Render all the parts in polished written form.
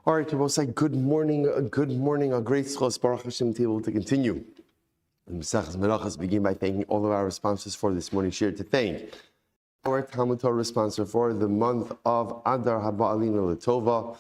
All right, we'll say good morning, a great schos, Baruch Hashem, to be able to continue. Menachos begin by thanking all of our sponsors for this morning's share. To thank our Talmud Torah sponsor for the month of Adar Haba Alina Latova,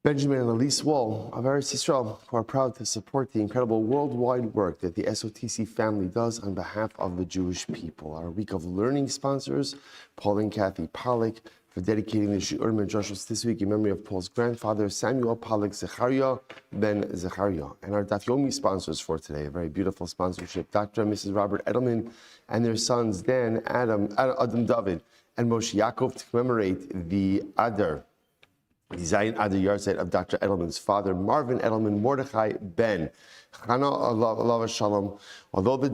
Benjamin and Elise Wall of Eretz Yisrael, who are proud to support the incredible worldwide work that the SOTC family does on behalf of the Jewish people. Our week of learning sponsors, Paul and Kathy Pollack, for dedicating the Shiurim and Joshua this week in memory of Paul's grandfather, Samuel Pollack Zechariah ben Zechariah. And our Daf Yomi sponsors for today, a very beautiful sponsorship, Dr. and Mrs. Robert Edelman and their sons, Dan, Adam David, and Moshe Yaakov, to commemorate the Zion Adar Yahrzeit of Dr. Edelman's father, Marvin Edelman Mordechai ben Chana Alav Shalom. Although the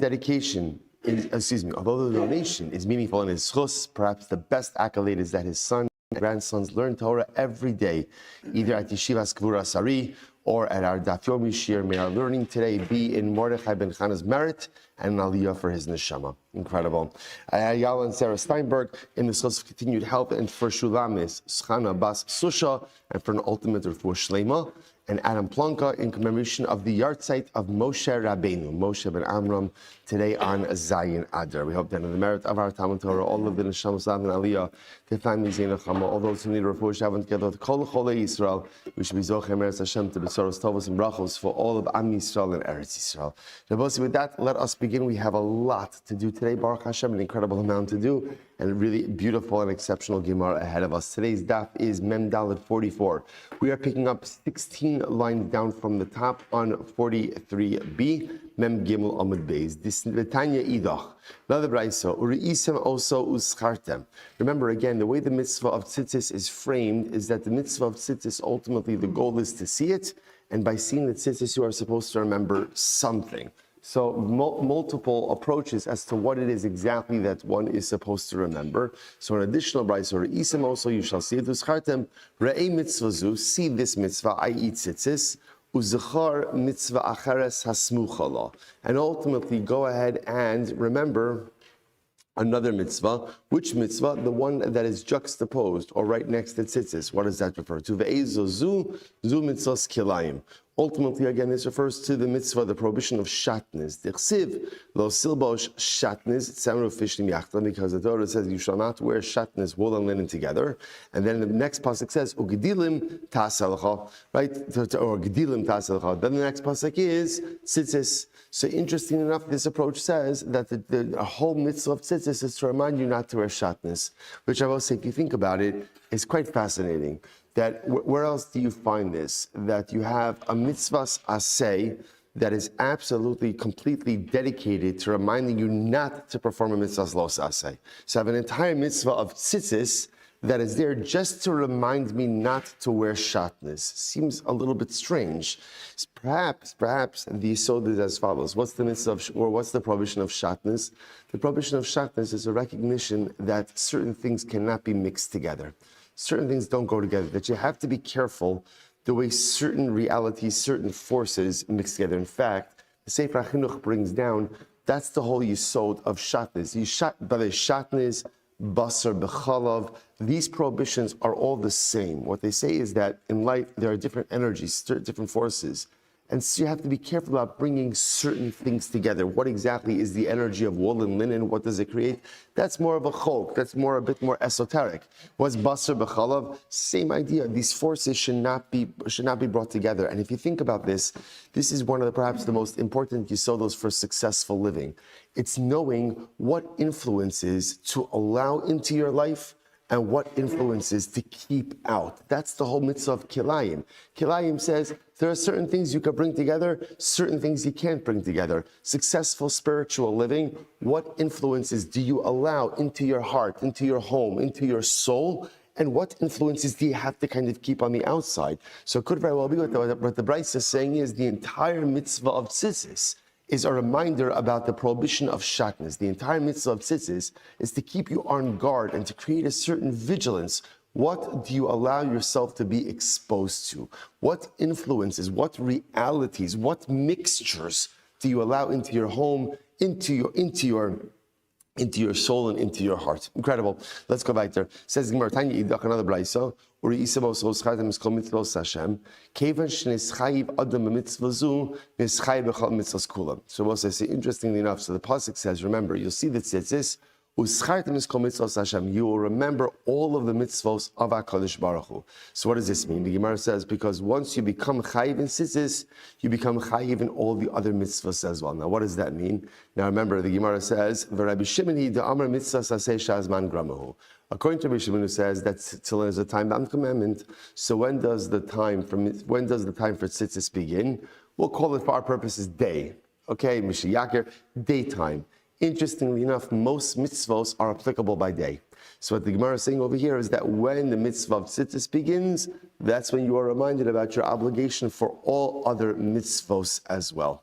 donation is meaningful in his schus, perhaps the best accolade is that his son and grandsons learn Torah every day, either at Yeshivas Kvura Sari or at our Daf Yomi Shir. May our learning today be in Mordechai ben Chana's merit and an aliyah for his neshama. Incredible. Ayala and Sarah Steinberg in the source of continued help, and for Shulamis, Schana Bas Susha, and for an ultimate refuah shlema, and Adam Plonka in commemoration of the yahrzeit of Moshe Rabbeinu, Moshe ben Amram, today on Zion Adar. We hope that in the merit of our Talmud Torah, all of the neshama and aliyah, the families in Nechama, all those who need refuah shavon together with Kol Cholei Yisrael, we should be zocher meretz Hashem to besoros tovos and brachos for all of Am Yisrael and Eretz Yisrael. Rabbi, with that, let us begin. We have a lot to do today, Baruch Hashem, an incredible amount to do, and a really beautiful and exceptional Gemara ahead of us. Today's daf is Mem Dalet 44. We are picking up 16 lines down from the top on 43b, Mem Gimel Amud Beis. This Tanya Idach. Another brayso. Uriisem also uschartem. Remember again, the way the mitzvah of tzitzis is framed is that the mitzvah of tzitzis, ultimately the goal is to see it, and by seeing the tzitzis you are supposed to remember something. So multiple approaches as to what it is exactly that one is supposed to remember. So an additional brayso, Uriisem also, you shall see it uschartem. Re'ei mitzvazu, see this mitzvah, i.e. tzitzis. Uzachar mitzvah acheres hasmuchala, and ultimately go ahead and remember another mitzvah. Which mitzvah? The one that is juxtaposed or right next to tzitzis. What does that refer to? Ve'ezo zu mitzvahs kilayim. Ultimately, again, this refers to the mitzvah, the prohibition of shatnez. Dichsiv lo silbosh shatnez tzemru fishlim yachta, because the Torah says you shall not wear shatnez, wool and linen together. And then the next pasuk says ugedilim tasalcha, right? Or gedilim tasalcha. Then the next pasuk is tzitzis. So interesting enough, this approach says that the whole mitzvah of tzitzis is to remind you not to wear shatnez, which I will say, if you think about it, is quite fascinating. That where else do you find this? That you have a mitzvahs aseh that is absolutely, completely dedicated to reminding you not to perform a mitzvahs los aseh. So I have an entire mitzvah of tzitzis that is there just to remind me not to wear shatnez. Seems a little bit strange. Perhaps the yisod is as follows. What's the mitzvah or what's the prohibition of shatnez? The prohibition of shatnez is a recognition that certain things cannot be mixed together. Certain things don't go together, that you have to be careful the way certain realities, certain forces mix together. In fact, the Sefer HaChinuch brings down, that's the whole yisod of shatnez. Shatnez, basar, bechalav, these prohibitions are all the same. What they say is that in life there are different energies, different forces. And so you have to be careful about bringing certain things together. What exactly is the energy of wool and linen? What does it create? That's more of a chok. That's a bit more esoteric. What's basar b'chalav? Same idea. These forces should not be brought together. And if you think about this, this is one of perhaps the most important yisodos for successful living. It's knowing what influences to allow into your life and what influences to keep out. That's the whole mitzvah of kilayim. Kilayim says there are certain things you can bring together, certain things you can't bring together. Successful spiritual living, what influences do you allow into your heart, into your home, into your soul, and what influences do you have to kind of keep on the outside? So it could very well be what the Bryce is saying is the entire mitzvah of tzitzis is a reminder about the prohibition of shatnez. The entire mitzvah of tzitzis is to keep you on guard and to create a certain vigilance. What do you allow yourself to be exposed to? What influences, what realities, what mixtures do you allow into your home, into your into your soul and into your heart. Incredible. Let's go back there. Says Gemara, Tanya Idach, another brayso. Uri isamo so schartem is kol mitzvos Hashem. Kevan shneschayiv adam mitzvazu neschayiv b'chol mitzvos kulam. So we'll say, interestingly enough, so the pasuk says, remember, you'll see the tzitzis. Uschartem is kol mitzvos Hashem. You will remember all of the mitzvos of HaKadosh Baruch Hu. So what does this mean? The Gemara says, because once you become chayiv in tzitzis, you become chayiv in all the other mitzvos as well. Now, what does that mean? Now, remember, the Gemara says, Rabbi Shimon the Amar mitzvah saseh shazman gramahu. According to Rabbi Shimon, who says that tefillin is a time-bound commandment. So when does the time for tzitzis begin? We'll call it for our purposes day. Okay, Mishiyakir, daytime. Interestingly enough, most mitzvos are applicable by day. So what the Gemara is saying over here is that when the mitzvah of tzitzis begins, that's when you are reminded about your obligation for all other mitzvos as well.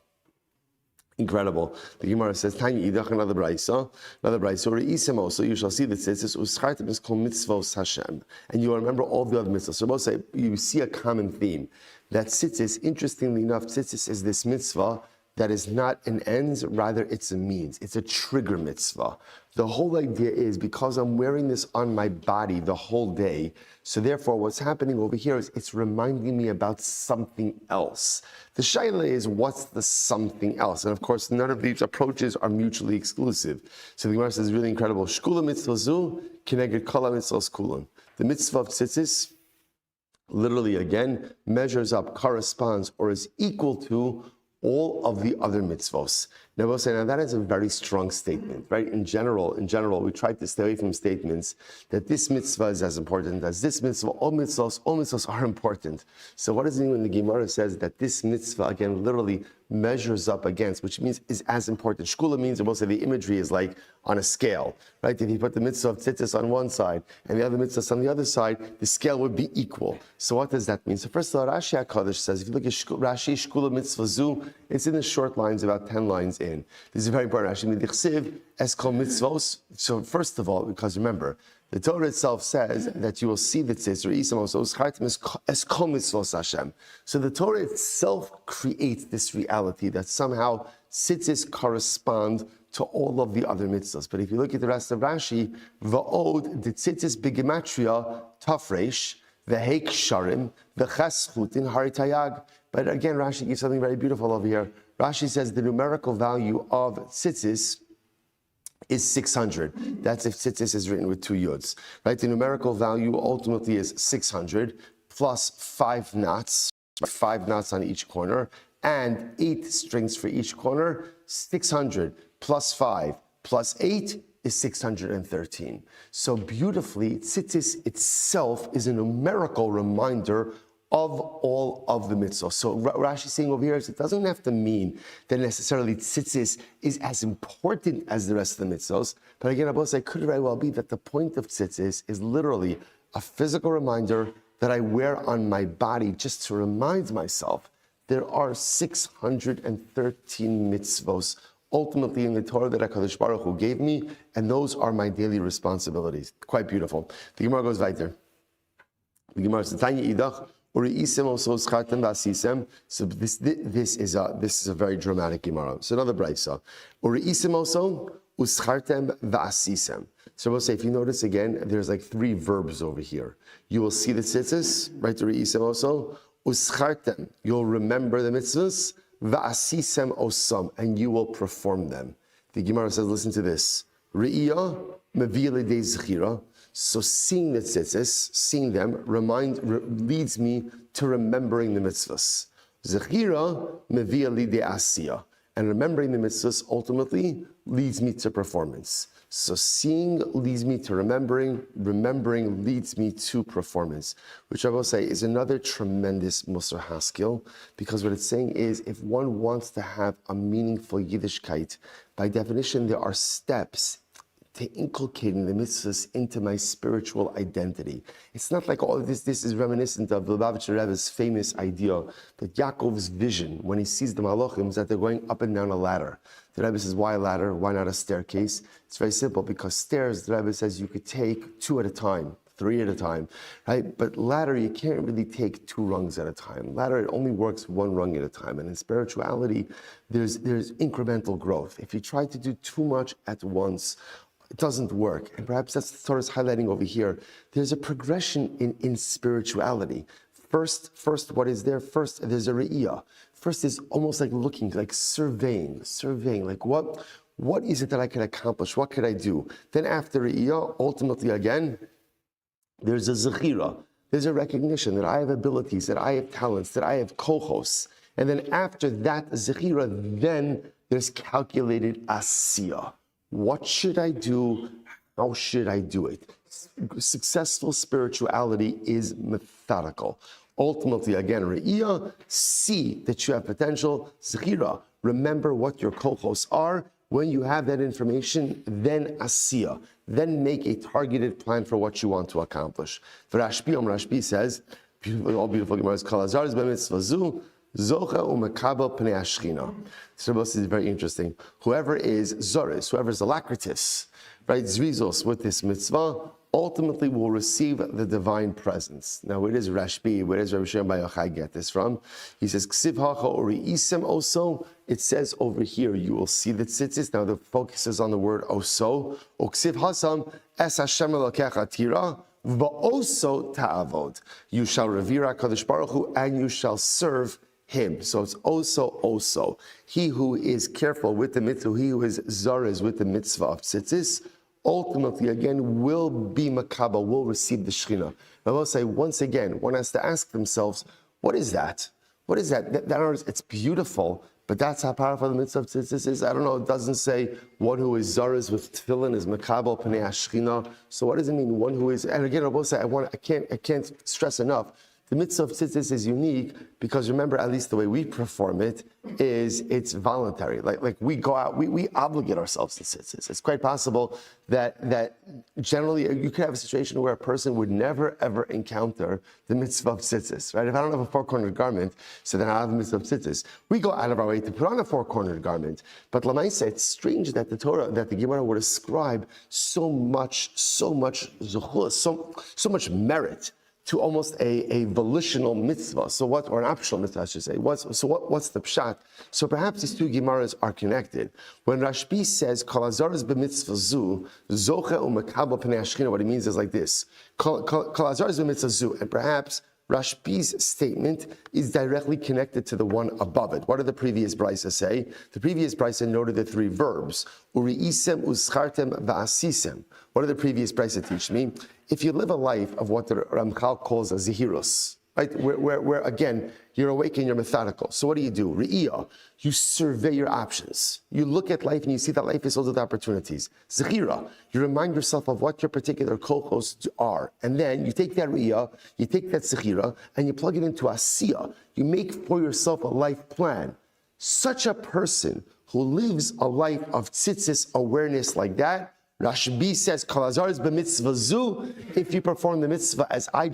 Incredible. The Gemara says, Tanya idach, another brayso, re'isemo. So you shall see that tzitzis uschartem is called mitzvos Hashem, and you will remember all the other mitzvos. So both say you see a common theme that tzitzis. Interestingly enough, tzitzis is this mitzvah that is not an ends, rather it's a means. It's a trigger mitzvah. The whole idea is because I'm wearing this on my body the whole day, so therefore what's happening over here is it's reminding me about something else. The shaila is, what's the something else? And of course, none of these approaches are mutually exclusive. So the Gemara says, really incredible. Shkula mitzvah zu, kineged kala mitzvahs kulan. The mitzvah of tzitzis, literally again, measures up, corresponds, or is equal to all of the other mitzvos. Now we'll say, now that is a very strong statement, right? In general, we try to stay away from statements that this mitzvah is as important as this mitzvah. All mitzvahs are important. So what does it mean when the Gemara says that this mitzvah, again, literally measures up against, which means is as important? Shkula means, and we'll say the imagery is like on a scale, right? If you put the mitzvah of tzitzis on one side and the other mitzvahs on the other side, the scale would be equal. So what does that mean? So first of all, Rashi HaKadosh says, if you look at Rashi, Shkula mitzvah zu, it's in the short lines, about 10 lines in. This is very important. Rashi midichsiv es kol mitzvos. So first of all, because remember, the Torah itself says that you will see the tzitzis, or isam also es kol mitzvos Hashem. So the Torah itself creates this reality that somehow tzitzis correspond to all of the other mitzvahs. But if you look at the rest of Rashi, va'od the tzitzis b'gematria tafresh v'heik sharim v'ches chutin haritayag. But again, Rashi gives something very beautiful over here. Rashi says the numerical value of tzitzis is 600. That's if tzitzis is written with 2 yuds, right? The numerical value ultimately is 600 plus 5 knots on each corner, and 8 strings for each corner. 600 plus 5 plus 8 is 613. So beautifully, tzitzis itself is a numerical reminder of all of the mitzvahs. So Rashi is saying over here is it doesn't have to mean that necessarily tzitzis is as important as the rest of the mitzvahs. But again, I will say, could very well be that the point of tzitzis is literally a physical reminder that I wear on my body just to remind myself there are 613 mitzvahs ultimately in the Torah that HaKadosh Baruch Hu gave me, and those are my daily responsibilities. Quite beautiful. The Gemara goes weiter. The Gemara says, Tanya idach, so this is a very dramatic Gemara. So another brayso. So we'll say, if you notice again, there's like 3 verbs over here. You will see the tzitzis, right? You'll remember the mitzvahs, va'asisem osam, and you will perform them. The Gemara says, listen to this. Re'iyah mevi l'idei zechira. So seeing the tzitzis, seeing them, leads me to remembering the mitzvahs. Zechira mevi l'idei asiyah. And remembering the mitzvahs ultimately leads me to performance. So seeing leads me to remembering leads me to performance, which I will say is another tremendous Musar Haskell, because what it's saying is if one wants to have a meaningful Yiddishkeit, by definition there are steps to inculcating the mitzvahs into my spiritual identity. It's not like all of this is reminiscent of the Lubavitcher Rebbe's famous idea that Yaakov's vision, when he sees the Malachim, is that they're going up and down a ladder. The Rebbe says, why a ladder? Why not a staircase? It's very simple, because stairs, the Rebbe says, you could take 2 at a time, 3 at a time, right? But ladder, you can't really take 2 rungs at a time. Ladder, it only works 1 rung at a time. And in spirituality, there's incremental growth. If you try to do too much at once, It doesn't work. And perhaps that's the Torah is highlighting over here. There's a progression in spirituality. First, what is there? First, there's a re'iyah. First is almost like looking, like surveying, like what is it that I can accomplish? What could I do? Then after re'iyah, ultimately again, there's a zechira. There's a recognition that I have abilities, that I have talents, that I have kochos. And then after that zechira, then there's calculated asiyah. What should I do? How should I do it? Successful spirituality is methodical. Ultimately, again, re'iyah, see that you have potential. Zechira, remember what your kochos are. When you have that information, then asiyah. Then make a targeted plan for what you want to accomplish. Rashbi says, all beautiful Gemara's kol hazar b'mitzvah zu, zocha u'mekabel pnei hashchina. This is very interesting. Whoever is zoris, whoever is alacritus, right, zrizos with this mitzvah, ultimately will receive the divine presence. Now, where does Rashbi, where does Rabbi Shmuel Bar Yochai get this from? He says, Ksiv hacha ori isem oso. It says over here, you will see the tzitzis. Now, the focus is on the word oso. Uksiv hasam es Hashem elokecha tira, va'oso ta'avod. You shall revere HaKadosh Baruch Hu, and you shall serve him. So it's also. He who is careful with the mitzvah, he who is zaris with the mitzvah of tzitzis, ultimately, again, will be makaba, will receive the Shekhinah. I will say, once again, one has to ask themselves, what is that? What is that? It's beautiful, but that's how powerful the mitzvah of tzitzis is. I don't know, it doesn't say one who is zaris with tefillin is makaba pnei hashchina. So what does it mean, one who is, and again, I will say, I can't stress enough, the mitzvah of tzitzis is unique because remember, at least the way we perform it is it's voluntary. Like we go out, we obligate ourselves to tzitzis. It's quite possible that generally you could have a situation where a person would never ever encounter the mitzvah of tzitzis, right? If I don't have a four-cornered garment, so then I have the mitzvah of tzitzis. We go out of our way to put on a four-cornered garment. But Lamaisa, it's strange that the Torah, that the Gemara would ascribe so much zuchus, so much merit to almost a volitional mitzvah. So what, or an optional mitzvah, I should say. What's the pshat? So perhaps these two Gemaras are connected. When Rashbi says, Kol hazaros b'mitzvah zu, zoche u'mekabel pnei hashchina, what he means is like this. Kol hazaros b'mitzvah zu, and perhaps Rashbi's statement is directly connected to the one above it. What did the previous brisa say? The previous brisa noted the three verbs. Uri'isem, uschartem, va'asisem. What did the previous brisa teach me? If you live a life of what the Ramchal calls a zihirus, right, where again, you're awake and you're methodical. So what do? Re'iyah, you survey your options. You look at life and you see that life is filled with opportunities. Zechira, you remind yourself of what your particular kochos are. And then you take that re'iyah, you take that zechira, and you plug it into asiyah. You make for yourself a life plan. Such a person who lives a life of tzitzis awareness like that, Rashbi says, Kol hazaros b'mitzvah zu, if you perform the mitzvah as I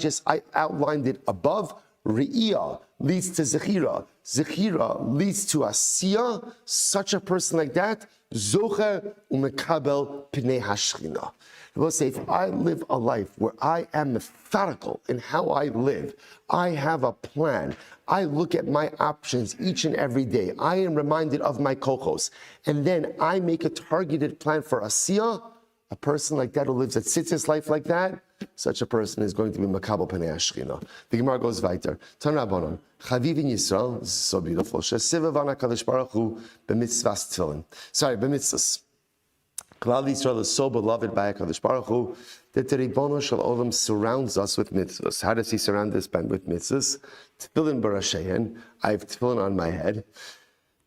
outlined it above, re'iyah leads to zechira, zechira leads to asiyah, such a person like that, zocher umekabel pnei hashchina. I will say, if I live a life where I am methodical in how I live, I have a plan, I look at my options each and every day, I am reminded of my kochos, and then I make a targeted plan for asiyah, a person like that who lives a tzitzis life like that, such a person is going to be makabel pnei hashchina. The Gemara goes weiter. Tan Rabbanon, Chaviv in Yisrael, this is so beautiful, Shesivav HaKadosh Baruch Hu b'mitzvahs tefillin. Sorry, b'mitzvahs. Klal Yisrael is so beloved by HaKadosh Baruch Hu that the Ribono Shel Olam surrounds us with mitzvahs. How does he surround us with mitzvahs? Tefillin b'rasheihen. I have tefillin on my head.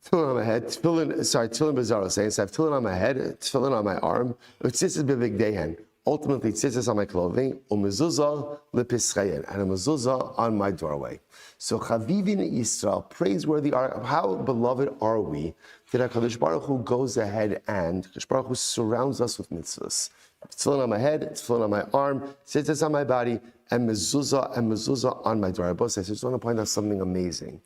Tefillin on my head, tefillin b'zaro saying, so I have tefillin on my head, tefillin on my arm, tzitzis b'bigdeihen, ultimately tzitzis on my clothing, umezuzah lepischeyen, and a mezuzah on my doorway. So Chavivin Yisrael, praiseworthy are, how beloved are we that HaKadosh Baruch Hu goes ahead and HaKadosh Baruch Hu surrounds us with mitzvahs. Tefillin on my head, tefillin on my arm, tzitzis on my body, and mezuzah on my door. I just want to point out something amazing.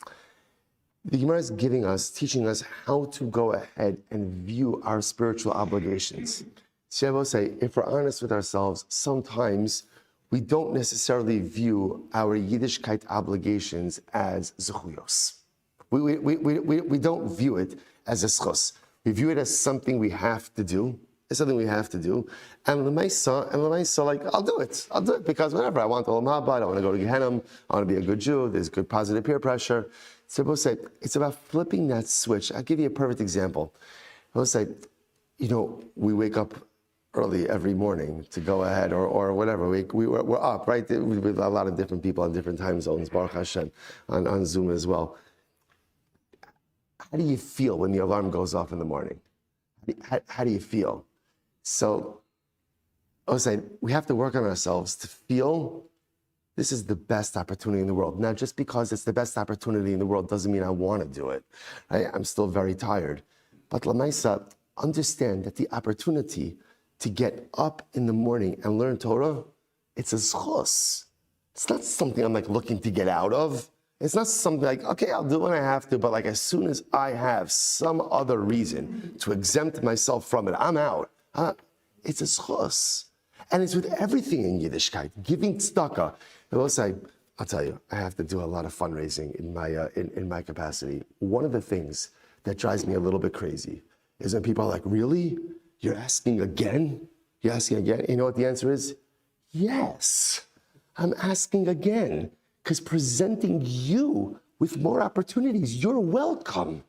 The Gemara is teaching us how to go ahead and view our spiritual obligations. So I will say, if we're honest with ourselves, sometimes we don't necessarily view our Yiddishkeit obligations as zechuyos. We don't view it as a schos. We view it as something we have to do, It's something we have to do. And L'maisa, like, I'll do it because whatever, I want Olam Haba, I want to go to Gehenna, I want to be a good Jew, there's good positive peer pressure. So we'll say, it's about flipping that switch. I'll give you a perfect example. We'll say, we wake up early every morning to go ahead or whatever. We're up, right? With a lot of different people on different time zones, Baruch Hashem, on Zoom as well. How do you feel when the alarm goes off in the morning? How do you feel? So I was saying, we have to work on ourselves to feel this is the best opportunity in the world. Now, just because it's the best opportunity in the world doesn't mean I want to do it. Right? I'm still very tired. But L'maisa, understand that the opportunity to get up in the morning and learn Torah, it's a zchus. It's not something I'm like looking to get out of. It's not something like, okay, I'll do when I have to, but like as soon as I have some other reason to exempt myself from it, I'm out. It's a zchus. And it's with everything in Yiddishkeit, giving tzedakah. I'll tell you, I have to do a lot of fundraising in my capacity. One of the things that drives me a little bit crazy is when people are like, really? You're asking again? You're asking again? You know what the answer is? Yes, I'm asking again. Because presenting you with more opportunities, you're welcome.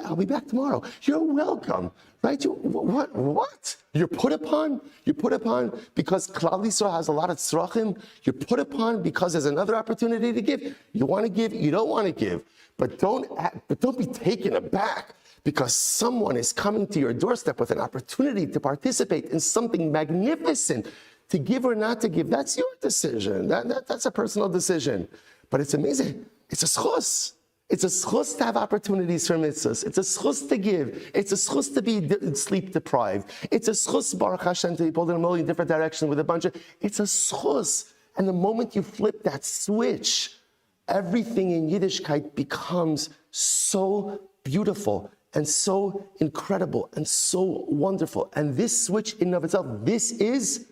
I'll be back tomorrow. You're welcome, right? What? You're put upon? You're put upon because Klal Yisrael has a lot of tzrachim. You're put upon because there's another opportunity to give. You want to give, you don't want to give. But don't be taken aback because someone is coming to your doorstep with an opportunity to participate in something magnificent. To give or not to give, that's your decision. That's a personal decision. But it's amazing. It's a zchus. It's a zchus to have opportunities for mitzvahs. It's a zchus to give. It's a zchus to be sleep deprived. It's a zchus, Baruch Hashem, to be pulled in a million different directions with a bunch of... It's a zchus. And the moment you flip that switch, everything in Yiddishkeit becomes so beautiful and so incredible and so wonderful. And this switch in and of itself, this is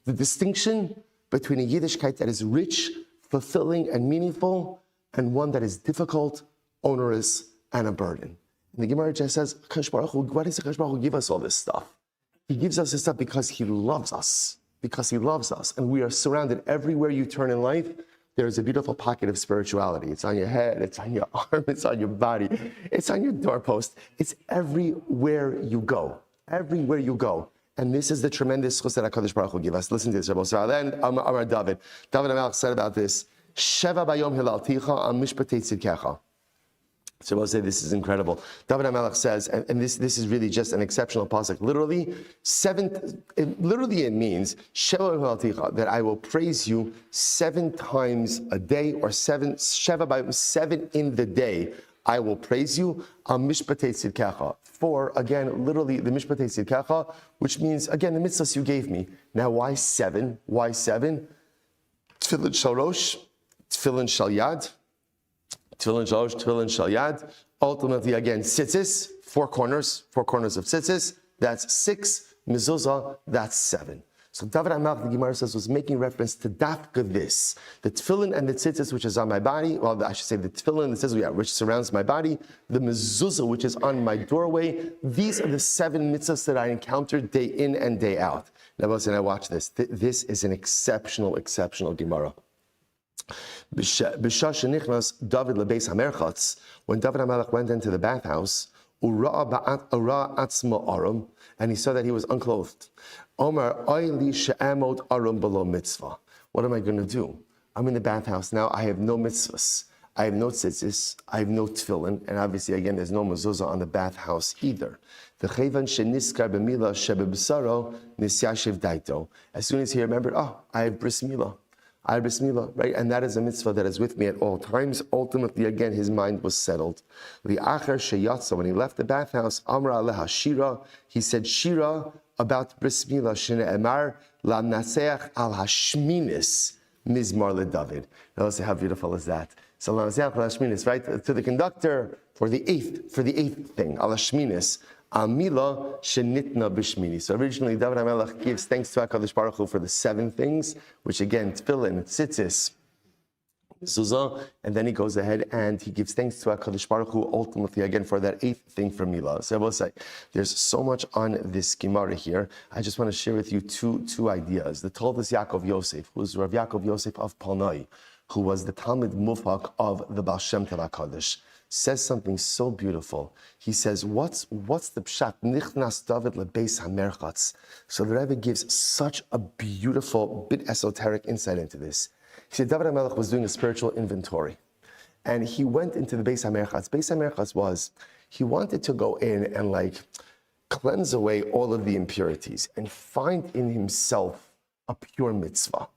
the distinction between a Yiddishkeit that is rich, fulfilling, and meaningful, and one that is difficult, onerous, and a burden. And the Gemara just says, why does Kadosh Baruch Hu give us all this stuff? He gives us this stuff because He loves us. Because He loves us. And we are surrounded everywhere you turn in life. There is a beautiful pocket of spirituality. It's on your head, it's on your arm, it's on your body, it's on your doorpost. It's everywhere you go. Everywhere you go. And this is the tremendous chus that HaKadosh Baruch Hu give us. Listen to this, Rabbi Shmuel. Then Amar David HaMelech said about this, Sheva bayom hilalticha al mishpatei tzidkecha. So we'll say this is incredible. David HaMelech says, and this is really just an exceptional pasuk. Literally, it means Sheva hilalticha, that I will praise you 7 times a day, or 7 in the day. I will praise you, mishpatei tzidkecha. For, again, literally, the mishpatei tzidkecha, which means, again, the mitzvahs you gave me. Now, why 7? Why 7? Tefillin shalosh, tefillin shal yad, tefillin shalosh, tefillin shal yad. Ultimately, again, tzitzis, 4 corners of tzitzis. That's 6. Mezuzah, that's 7. So David HaMelech, the Gemara says, was making reference to dafka this. The tefillin and the tzitzis, which is on my body, well, I should say the tefillin and the tzitzis, which surrounds my body, the mezuzah, which is on my doorway. These are the 7 mitzvahs that I encountered day in and day out. Now, listen, I watch this. This is an exceptional Gemara. B'shah shenichnas David lebeis hamerchatz, when David HaMelech went into the bathhouse, ura atzma arum, and he saw that he was unclothed. Omar, oili she'amot arum below mitzvah. What am I going to do? I'm in the bathhouse now. I have no mitzvahs. I have no tzitzis. I have no tefillin. And obviously, again, there's no mezuzah on the bathhouse either. As soon as he remembered, I have bris milah. I have bris milah, right? And that is a mitzvah that is with me at all times. Ultimately, again, his mind was settled. When he left the bathhouse, Amra aleha shira, he said shira about bris milah, shene emar la naseach al hashminis mizmar leDavid. Now let's see how beautiful is that. So la naseach al hashminis, right? To the conductor for the eighth thing, al hashminis. Amila shenitna b'shmini. So originally, David HaMelech gives thanks to HaKadosh Baruch Hu for the 7 things, which again, tefillin, tzitzis, mezuzah, and then he goes ahead and he gives thanks to HaKadosh Baruch Hu ultimately again for that eighth thing for Milah. So I will say, there's so much on this Gemara here. I just want to share with you two ideas. The Toldos Yaakov Yosef, who's Rav Yaakov Yosef of Palnai, who was the Talmid Mufak of the Baal Shem Tov HaKadosh, says something so beautiful. He says, what's the pshat? Nichnas David lebeis hamerchatz. So the Rebbe gives such a beautiful, bit esoteric insight into this. He said David HaMelech was doing a spiritual inventory, and he went into the Beis HaMerchatz. Beis HaMerchatz was, he wanted to go in and cleanse away all of the impurities and find in himself a pure mitzvah.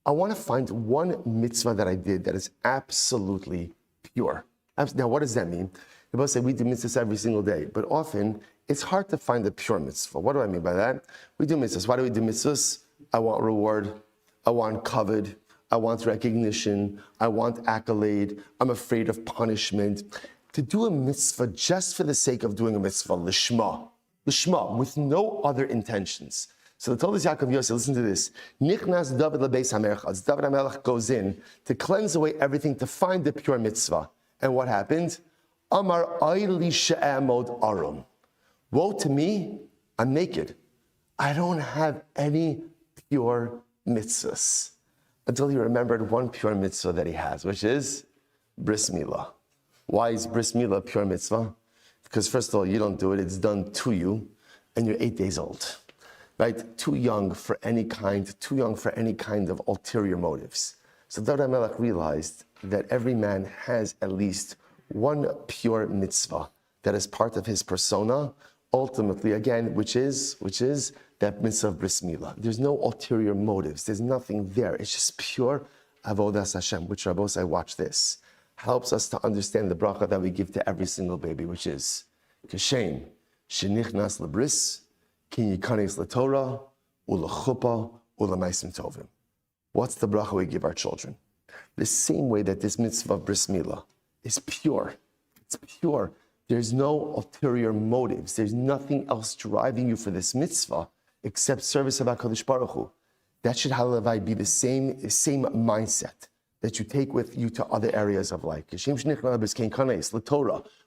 I want to find one mitzvah that I did that is absolutely pure. Now, what does that mean? People say we do mitzvahs every single day, but often it's hard to find a pure mitzvah. What do I mean by that? We do mitzvahs. Why do we do mitzvahs? I want reward. I want kavod. I want recognition. I want accolade. I'm afraid of punishment. To do a mitzvah just for the sake of doing a mitzvah, lishma, with no other intentions. So the Toldos Yaakov Yosef, listen to this. Nichnas David lebeis hamerchatz. David HaMelech goes in to cleanse away everything, to find the pure mitzvah. And what happened? Amar ayli she'amod arum. Woe to me, I'm naked. I don't have any pure mitzvahs. Until he remembered one pure mitzvah that he has, which is bris milah. Why is bris milah a pure mitzvah? Because first of all, you don't do it, it's done to you, and you're 8 days old. Right? Too young for any kind of ulterior motives. So David HaMelech realized that every man has at least one pure mitzvah that is part of his persona, ultimately, again, which is that mitzvah of bris milah. There's no ulterior motives. There's nothing there. It's just pure avodas Hashem, which Rabbosai, watch this, helps us to understand the bracha that we give to every single baby, which is Kashem, shenichnas lebris, kin yikanes letorah, ulachupa, ulamaisim tovim. What's the bracha we give our children? The same way that this mitzvah of bris milah is pure. It's pure. There's no ulterior motives. There's nothing else driving you for this mitzvah except service of HaKadosh Baruch Hu. That should, halavai, be the same mindset that you take with you to other areas of life.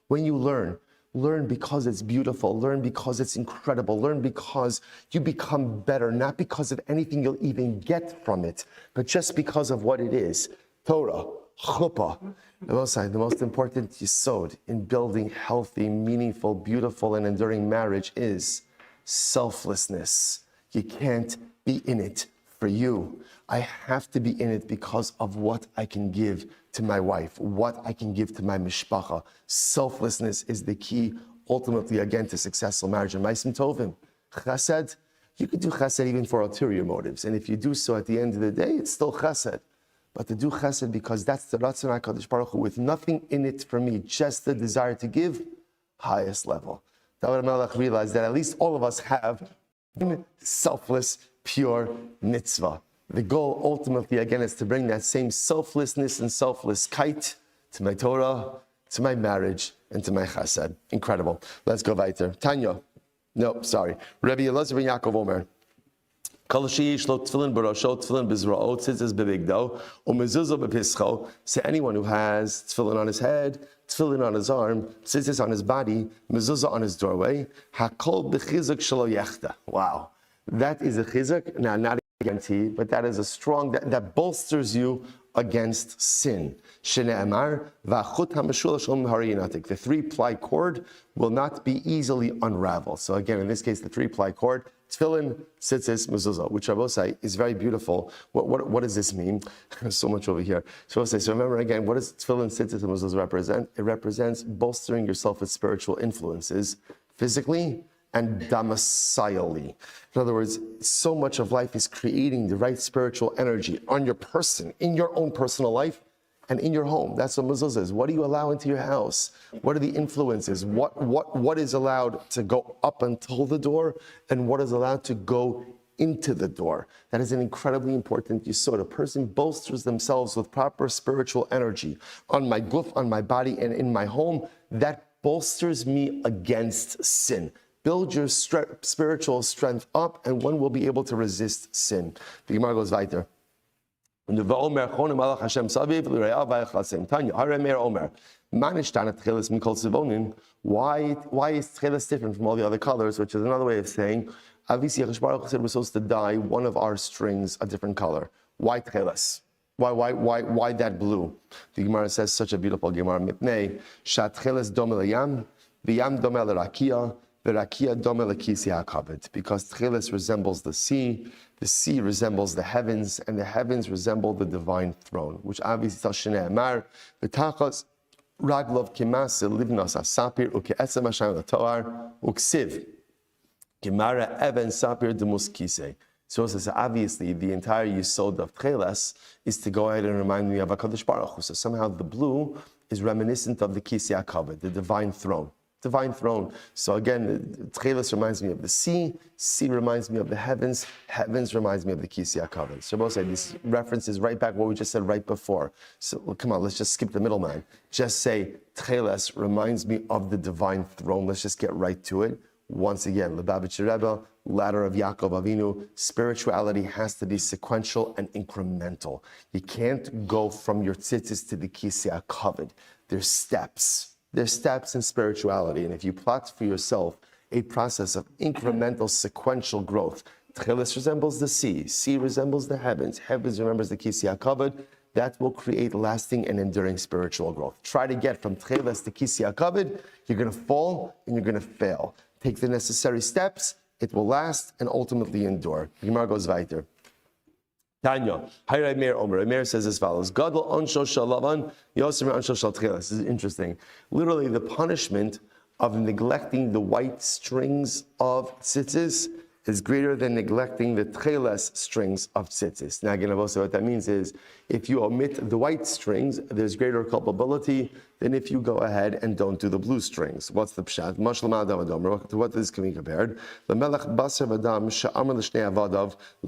When you learn because it's beautiful, learn because it's incredible, learn because you become better, not because of anything you'll even get from it, but just because of what it is. Torah, chuppah. The most important yesod in building healthy, meaningful, beautiful, and enduring marriage is selflessness. You can't be in it for you. I have to be in it because of what I can give to my wife, what I can give to my mishpacha. Selflessness is the key, ultimately, again, to successful marriage. And ma'asim tovim, chesed, you could do chesed even for ulterior motives. And if you do so at the end of the day, it's still chesed. But to do chesed because that's the Ratzon HaKadosh Baruch Hu, with nothing in it for me, just the desire to give, highest level. David HaMelech realized that at least all of us have selfless, pure mitzvah. The goal ultimately, again, is to bring that same selflessness and selfless kite to my Torah, to my marriage, and to my chesed. Incredible. Let's go weiter. Tanya. No, sorry. Rabbi Elazar ben Yaakov Omer. So anyone who has tefillin on his head, tefillin on his arm, tzitzis on his body, mezuzah on his doorway, hakol b'chizuk shelo yechta. Wow, that is a chizuk. Now, not a guarantee, but that is a strong, that bolsters you against sin. Shene'amar v'achut hameshulash hariyinatik. The 3-ply cord will not be easily unraveled. So again, in this case, the 3-ply cord. Tefillin, tzitzis, mezuzah, which Rabbosai is very beautiful. What does this mean? There's so much over here. So remember again, what does tefillin, tzitzis, and mezuzah represent? It represents bolstering yourself with spiritual influences, physically and domicilially. In other words, so much of life is creating the right spiritual energy on your person, in your own personal life, and in your home. That's what mezuzah is. What do you allow into your house? What are the influences? What is allowed to go up until the door, and what is allowed to go into the door? That is an incredibly important yesod. A person bolsters themselves with proper spiritual energy on my guf, on my body, and in my home. That bolsters me against sin. Build your spiritual strength up, and one will be able to resist sin. The Gemara goes weiter. Why is tcheles different from all the other colors? Which is another way of saying, obviously, HaKadosh Baruch Hu said we're supposed to dye one of our strings a different color. Why tcheles? Why that blue? The Gemara says such a beautiful Gemara. Mipnei shat tcheles dome leyam, v'yam dome lerakia, v'rakia dome lekisi hakavod. Because tcheles resembles the sea resembles the heavens, and the heavens resemble the divine throne. Which obviously tells Shnei Amar v'tachas raglov kimase livnos asapir uke'esem Hashem latoar uksiv gemara even sapir demus kisei. So obviously the entire yisod of tcheles is to go ahead and remind me of HaKadosh Baruch Hu. So somehow the blue is reminiscent of the kisei hakavod, the divine throne. Divine throne. So again, tcheles reminds me of the sea reminds me of the heavens reminds me of the kisei hakavod. So both say this reference is right back what we just said right before. So come on, let's just skip the middleman. Just say tcheles reminds me of the divine throne. Let's just get right to it. Once again, Lubavitcher Rebbe, ladder of Yaakov Avinu, spirituality has to be sequential and incremental. You can't go from your tzitzis to the kisei hakavod. There's steps. There's steps in spirituality, and if you plot for yourself a process of incremental, sequential growth, tcheles resembles the sea resembles the heavens remembers the kisei hakavod, that will create lasting and enduring spiritual growth. Try to get from tcheles to kisei hakavod, you're going to fall and you're going to fail. Take the necessary steps, it will last and ultimately endure. Gemara goes weiter. Tanya, Hayrai Meir Omer. Meir says as follows: Gadol onsho shel lavan, yoser onsho shel tcheles. This is interesting. Literally, the punishment of neglecting the white strings of tzitzis is greater than neglecting the tcheles strings of tzitzis. Now, again, also what that means is if you omit the white strings, there's greater culpability than if you go ahead and don't do the blue strings. What's the pshat? To what this can be compared?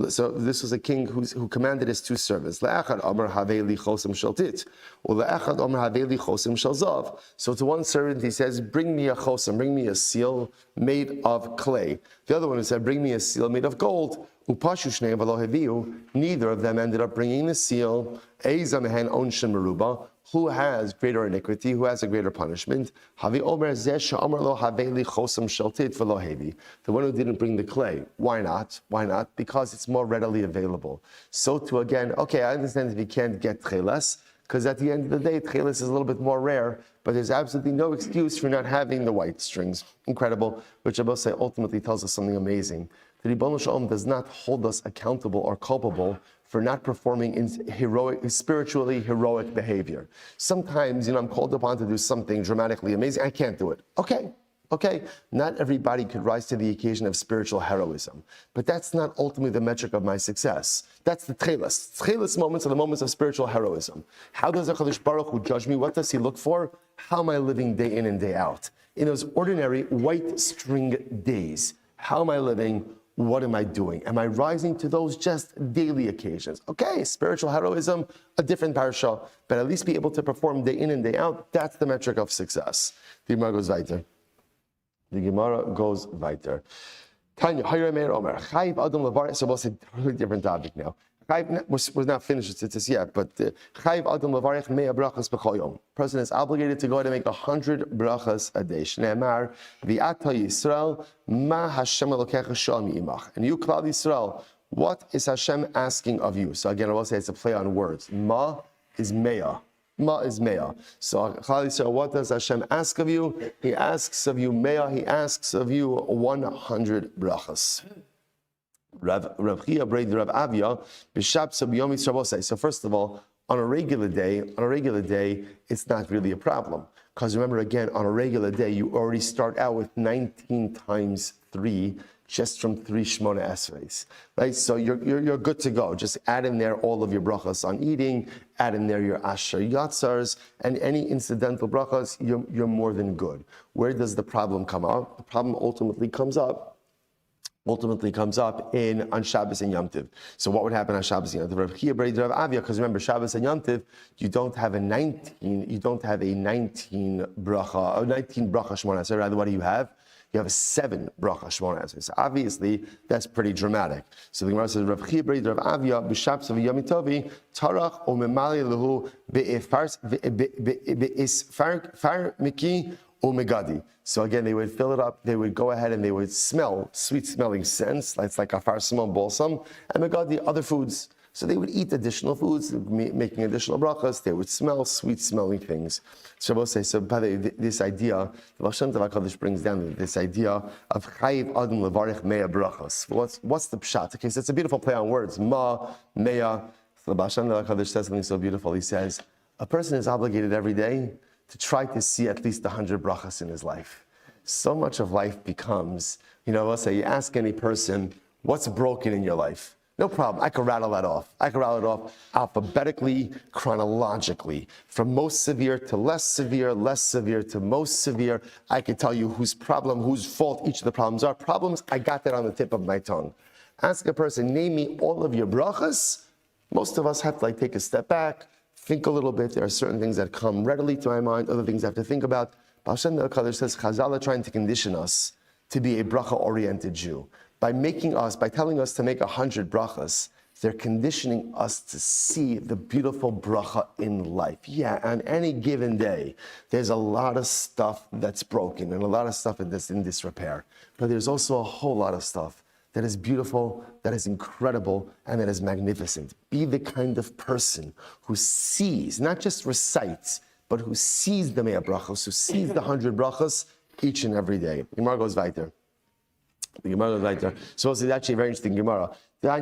So this was a king who commanded his two servants. So to one servant he says, bring me a chosam, bring me a seal made of clay. The other one said, bring me a seal made of gold. Neither of them ended up bringing the seal. Who has greater iniquity? Who has a greater punishment? The one who didn't bring the clay. Why not? Why not? Because it's more readily available. So to again, okay, I understand if you can't get tcheles, because at the end of the day, tcheles is a little bit more rare, but there's absolutely no excuse for not having the white strings. Incredible, which I will say ultimately tells us something amazing. The Ribono Shel Olam does not hold us accountable or culpable for not performing in spiritually heroic behavior. Sometimes, I'm called upon to do something dramatically amazing. I can't do it. Okay. Not everybody could rise to the occasion of spiritual heroism, but that's not ultimately the metric of my success. That's the tcheles. Tcheles moments are the moments of spiritual heroism. How does HaKadosh Baruch Hu judge me? What does he look for? How am I living day in and day out? In those ordinary white string days, how am I living? What am I doing? Am I rising to those just daily occasions? Okay, spiritual heroism, a different parasha, but at least be able to perform day in and day out. That's the metric of success. The Gemara goes weiter. Tanya, Hayra Meir Omer. Chayiv Adam Levar. So we'll say a totally different topic now. Was not finished with this yet, but Chayiv Adam Levarech Mea Brachas B'chol Yom. Person is obligated to go ahead and make 100 brachas a day. Shnei Amar V'ata Yisrael Ma Hashem Elokecha Shalom Imach. And you, Klal Yisrael, what is Hashem asking of you? So again, I will say it's a play on words. Ma is Mea. Ma is Mea. So Klal Yisrael, what does Hashem ask of you? He asks of you Mea. He asks of you 100 brachas. Rav Chia Brei Rav Avia b'Shabbat Yomi Tzravosei. So first of all, on a regular day, it's not really a problem. Because remember, again, on a regular day, you already start out with 19 times 3, just from 3 Shmona Esreis, right? So you're good to go. Just add in there all of your brachas on eating, add in there your asher yatzars, and any incidental brachas, you're more than good. Where does the problem come up? The problem ultimately comes up on Shabbos and Yom Tov. So what would happen on Shabbos and Yom Tov? Rav Chia Brei Rav Avia, because remember, Shabbos and Yom Tov, you don't have a 19 bracha, or 19 bracha Shmona. So rather, what do you have? you have 7 bracha shmona esrei. So obviously, that's pretty dramatic. So the Gemara says, Rav Chibri, Rav Avia, b'shaps of Yomi Tovi, tarach o memali lehu be'isfar miki o megadi. So again, they would fill it up, they would go ahead and they would smell sweet-smelling scents, it's like a farsimon balsam, and megadi, other foods. So they would eat additional foods, making additional brachas. They would smell sweet-smelling things. So we'll say, so by the way, this idea, the Baal Shem Tov HaKadosh brings down this idea of chayiv adam levarich mea brachas. What's the pshat? Okay, so it's a beautiful play on words. Ma, mea. So the Baal Shem Tov HaKadosh says something so beautiful. He says, a person is obligated every day to try to see at least 100 brachas in his life. So much of life becomes, we'll say, you ask any person, what's broken in your life? No problem. I can rattle that off. I can rattle it off alphabetically, chronologically. From most severe to less severe to most severe. I can tell you whose fault each of the problems are. Problems, I got that on the tip of my tongue. Ask a person, name me all of your brachas. Most of us have to take a step back, think a little bit. There are certain things that come readily to my mind, other things I have to think about. Baal Shem Tov HaKadosh says, Chazal are trying to condition us to be a bracha-oriented Jew. By telling us to make 100 brachas, they're conditioning us to see the beautiful bracha in life. Yeah, on any given day, there's a lot of stuff that's broken and a lot of stuff that's in disrepair. But there's also a whole lot of stuff that is beautiful, that is incredible, and that is magnificent. Be the kind of person who sees, not just recites, but who sees the mea brachos, who sees the 100 brachas each and every day. Gemara goes weiter. The Gemara goes weiter. So it's actually a very interesting Gemara. Rabbi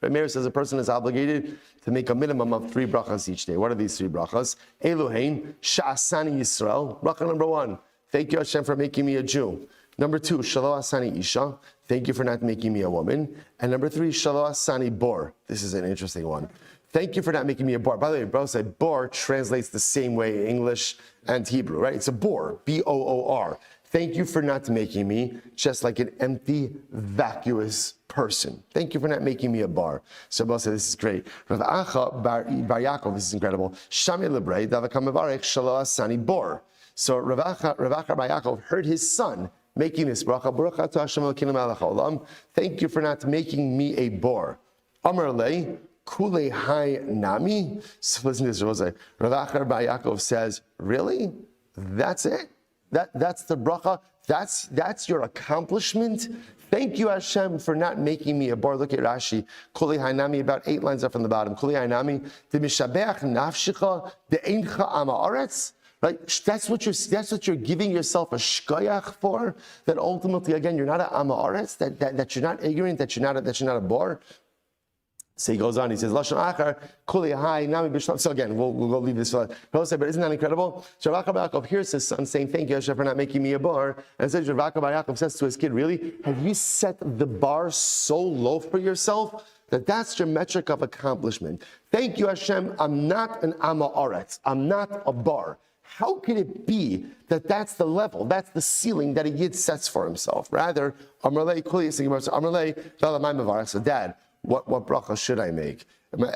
Meir says a person is obligated to make a minimum of 3 brachas each day. What are these 3 brachas? Elohein, Sha'asani Yisrael. Bracha number 1. Thank you, Hashem, for making me a Jew. Number 2, Shalo Asani Isha. Thank you for not making me a woman. And number 3, Shalo Asani Bor. This is an interesting one. Thank you for not making me a bor. By the way, bro said bor translates the same way in English and Hebrew, right? It's a bor, B-O-O-R. Thank you for not making me just like an empty, vacuous person. Thank you for not making me a bar. So Bro said, this is great. Rav Acha Bar Yaakov, this is incredible. Shami Lebrei, Davakam Mevarech, Shalo Asani Bor. So Rav Acha Bar Yaakov heard his son making this bracha. Baruch atah Hashem Elokeinu melech haolam. Thank you for not making me a bor. Amar lei, Kule hai nami. So listen to this, Rav Acha Bar Yaakov says, really? That's it? That's the bracha? That's your accomplishment? Thank you, Hashem, for not making me a bar. Look at Rashi. Kule hai nami, about 8 lines up from the bottom. Kule hai nami, de mishabeach nafshicha, de eincha ama aretz. Right? That's what you're giving yourself a shkoyach for. That ultimately, again, you're not an ama aretz. That you're not ignorant. That you're not a bar. So he goes on, he says, Lashon Achar, Kuli Hai, Nami Bishlam. So again, we'll go leave this for that. But isn't that incredible? Rav Acha Bar Yaakov hears his son saying, thank you, Hashem, for not making me a bar. And says, Rav Acha Bar Yaakov says to his kid, really? Have you set the bar so low for yourself that that's your metric of accomplishment? Thank you, Hashem, I'm not an Ama Aretz. I'm not a bar. How could it be that that's the level, that's the ceiling that a yid sets for himself? Rather, Amrlei Kuli, Amrlei, Velamai Mevarach. So dad, what bracha should I make? Gemara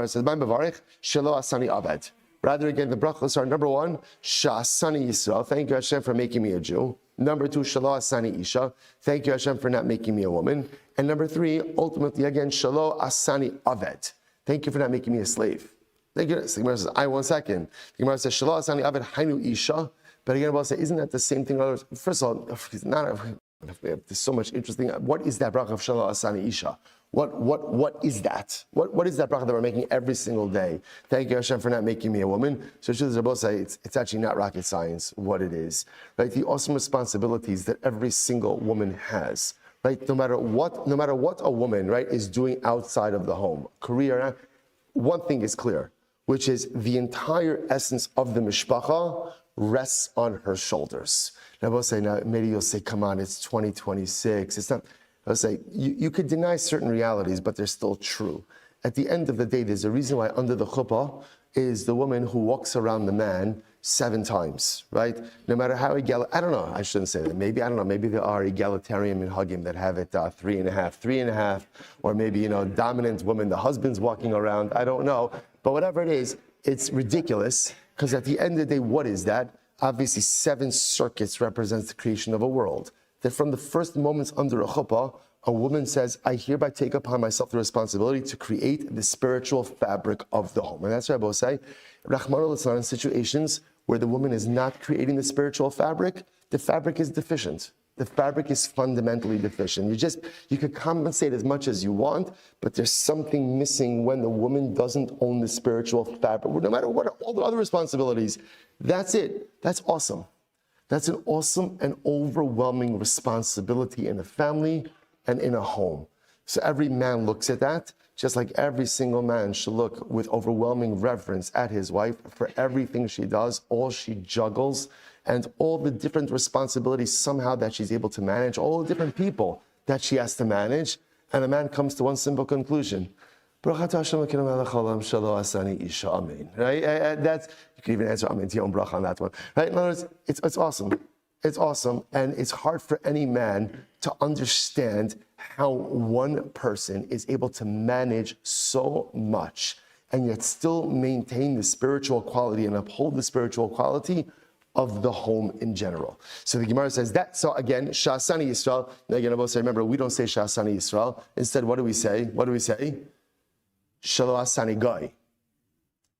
says, Shelo Asani Aved. Rather, again, the brachas are number 1, Sha'asani Yisrael. Thank you, Hashem, for making me a Jew. Number 2, Shelo Asani Isha. Thank you, Hashem, for not making me a woman. And number 3, ultimately, again, Shelo Asani Aved. Thank you for not making me a slave. Thank you. The Gemara says, one second. The Gemara says, Shelo Asani Aved Hainu Isha. But again, we'll say, isn't that the same thing? First of all, it's not. There's so much interesting. What is that bracha of Shelo Asani Isha? What is that? What is that bracha that we're making every single day? Thank you, Hashem, for not making me a woman. So Shul say it's actually not rocket science what it is. Right? The awesome responsibilities that every single woman has. Right? No matter what a woman, right, is doing outside of the home, career, one thing is clear, which is the entire essence of the mishpacha rests on her shoulders. Now, maybe you'll say, come on, it's 2026. It's not. I'll say, you could deny certain realities, but they're still true. At the end of the day, there's a reason why under the chuppah is the woman who walks around the man 7 times, right? No matter how I don't know, I shouldn't say that. Maybe there are egalitarian minhagim that have it 3.5, or maybe, dominant woman, the husband's walking around, I don't know. But whatever it is, it's ridiculous, because at the end of the day, what is that? obviously 7 circuits represents the creation of a world. That from the first moments under a chuppah, a woman says, I hereby take upon myself the responsibility to create the spiritual fabric of the home. And that's what I both say. Rahman al-Islam, in situations where the woman is not creating the spiritual fabric, the fabric is deficient. The fabric is fundamentally deficient. You could compensate as much as you want, but there's something missing when the woman doesn't own the spiritual fabric. No matter what, all the other responsibilities, that's it. That's awesome. That's an awesome and overwhelming responsibility in a family and in a home. So every man looks at that, just like every single man should look with overwhelming reverence at his wife for everything she does, all she juggles, and all the different responsibilities somehow that she's able to manage, all the different people that she has to manage. And a man comes to one simple conclusion. Right? That's, you can even answer amen to your own bracha on that one. Right? In other words, it's awesome. It's awesome. And it's hard for any man to understand how one person is able to manage so much and yet still maintain the spiritual quality and uphold the spiritual quality of the home in general. So the Gemara says that. So again, Sha'asani Yisrael. Now again, I will say, remember, we don't say Sha'asani Yisrael. Instead, what do we say? What do we say? Shelo Asani Goy.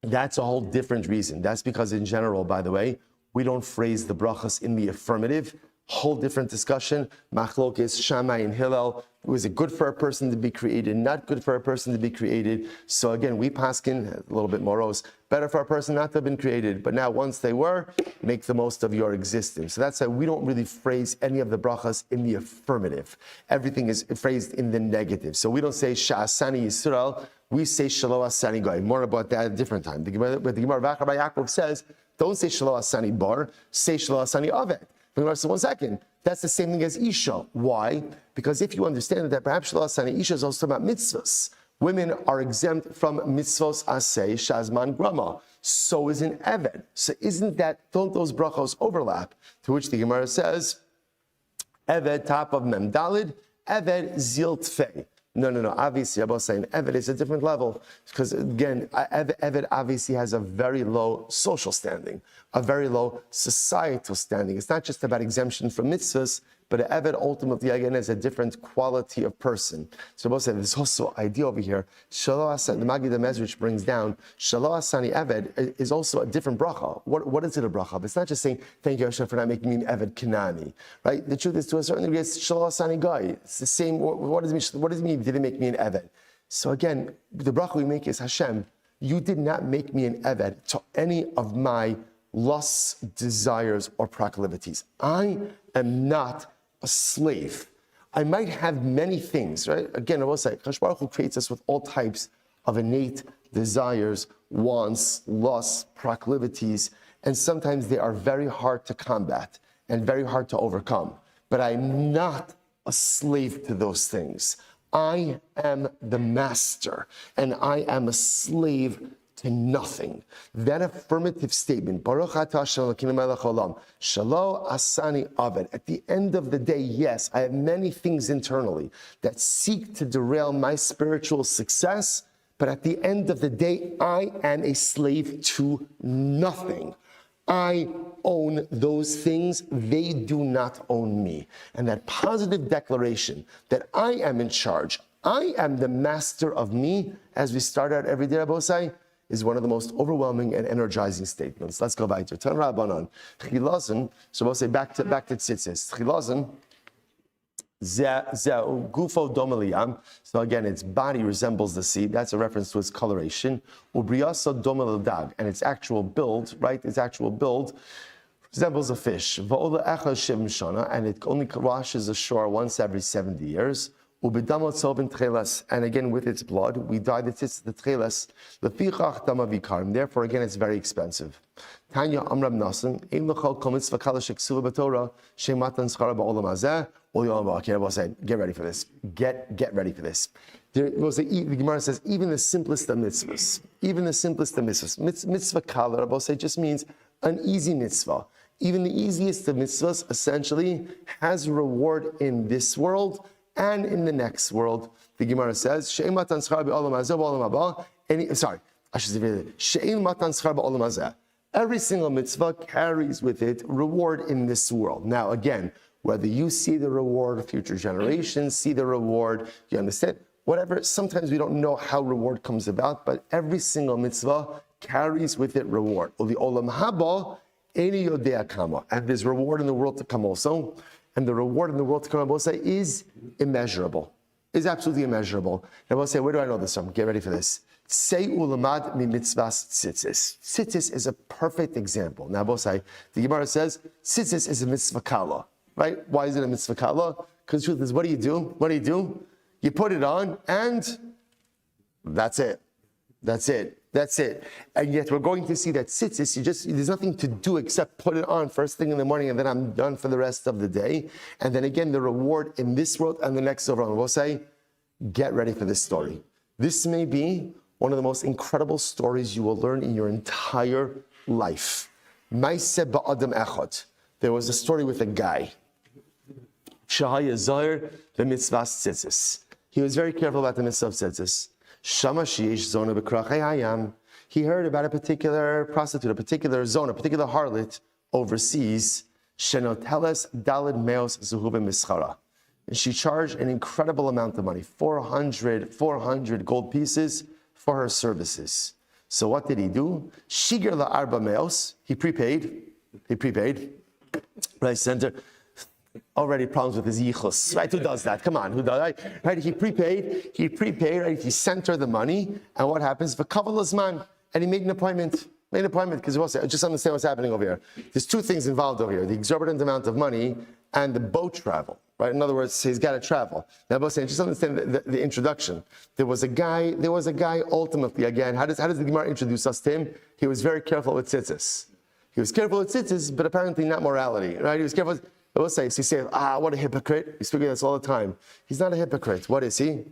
That's a whole different reason. That's because in general, by the way, we don't phrase the brachas in the affirmative. Whole different discussion. Machlokes, Shammai and Hillel. Was it good for a person to be created? Not good for a person to be created. So again, we paskin, a little bit morose, better for a person not to have been created. But now once they were, make the most of your existence. So that's why we don't really phrase any of the brachas in the affirmative. Everything is phrased in the negative. So we don't say Sha'asani Yisrael, we say Shelo Asani Goy. More about that at a different time. But the Gemara Rabbi Yaakov says, don't say Shelo Asani Bar, say Shelo Asani Aved. The Gemara says, 1 second. That's the same thing as Isha. Why? Because if you understand that perhaps Shelo Asani Isha is also about mitzvahs. Women are exempt from mitzvos aseh, shazman grama. So is an Eved. So don't those brachos overlap? To which the Gemara says, Eved, top of Mem Dalid, Eved zil tfei. No. Obviously, I'm saying Eved is a different level because, again, Eved obviously has a very low social standing, a very low societal standing. It's not just about exemption from mitzvahs, but Eved ultimately, again, is a different quality of person. So both say there's also an idea over here. Shelo Asani, the Magid Mezrich brings down, Shelo Asani Eved is also a different bracha. What is it a bracha? It's not just saying, thank you Hashem for not making me an Eved Kanani. Right? The truth is, to a certain degree, it's Shelo Asani Guy. It's the same. What does it mean? Did it make me an Eved? So again, the bracha we make is, Hashem, you did not make me an Eved to any of my lusts, desires, or proclivities. I am not a slave. I might have many things, right? Again, I will say, Kadosh Baruch Hu creates us with all types of innate desires, wants, lusts, proclivities, and sometimes they are very hard to combat and very hard to overcome. But I'm not a slave to those things. I am the master, and I am a slave to nothing. That affirmative statement, Baruch atah Hashem Elokeinu melech haolam, Shelo Asani Aved. At the end of the day, yes, I have many things internally that seek to derail my spiritual success, but at the end of the day, I am a slave to nothing. I own those things, they do not own me. And that positive declaration that I am in charge, I am the master of me, as we start out every day, Rabosai, is one of the most overwhelming and energizing statements. Let's go back to Tan Rabbanon. Chilazon, so we'll say back to tzitzis. Chilazon, zeu gufo domeliyam. So again, its body resembles the sea. That's a reference to its coloration. Ubriyaso domel dag, and its actual build, right? Its actual build resembles a fish. Va'ola echad shivim shana, and it only washes ashore once every 70 years. And again, with its blood, we dye the tzitz, the tchelas, the fichach damavikarim. Therefore, again, it's very expensive. Tanya Amrab Nasan, Ein L'chol Kol Mitzvah Kala Sheksuva B'Torah, Shematan Schara Ba'olam Hazeh, Okay, we'll say, get ready for this. Get ready for this. The Gemara says, even the simplest of mitzvahs, mitzvah kala, Rabbi say, just means an easy mitzvah. Even the easiest of mitzvahs, essentially, has reward in this world and in the next world. The Gemara says, She'ein matan schar b'olam hazeh b'olam haba. She'ein matan schar b'olam hazeh. Every single mitzvah carries with it reward in this world. Now, again, whether you see the reward, future generations see the reward, you understand? Whatever, sometimes we don't know how reward comes about, but every single mitzvah carries with it reward. And there's reward in the world to come also. And the reward in the world to come also is immeasurable. Is absolutely immeasurable. And we'll say, where do I know this from? Get ready for this. Say ulamad mi mitzvahs tzitzis. Tzitzis is a perfect example. Now, we'll say, the Gemara says, tzitzis is a mitzvah kala. Right? Why is it a mitzvah kala? Because the truth is, what do you do? What do you do? You put it on, and that's it. That's it. That's it. And yet we're going to see that tzitzis, there's nothing to do except put it on first thing in the morning, and then I'm done for the rest of the day. And then again, the reward in this world and the next world. We'll say, get ready for this story. This may be one of the most incredible stories you will learn in your entire life. Maaseh ba'adam echad. There was a story with a guy. Shahaya Zahir, the mitzvah tzitzis. He was very careful about the mitzvah of tzitzis. Shama sheyesh zona b'krachei hayam. He heard about a particular prostitute, a particular zona, a particular harlot overseas. Shenoteles dalid meos zuhuba mischara. And she charged an incredible amount of money, 400 gold pieces for her services. So what did he do? Shiger la'arba meos. He prepaid. Right, center. Already problems with his yichus, right? Who does that? Come on, who does that? Right? He prepaid, right? He sent her the money, and what happens? V'kaval man, and he made an appointment, because just understand what's happening over here. There's two things involved over here, the exorbitant amount of money and the boat travel, right? In other words, he's got to travel. Now, just understand the introduction. There was a guy ultimately, again, how does the Gemara introduce us to him? He was very careful with tzitzis. But apparently not morality, right? He was careful. We'll say, so you say, what a hypocrite. He's speaking this all the time. He's not a hypocrite. What is he?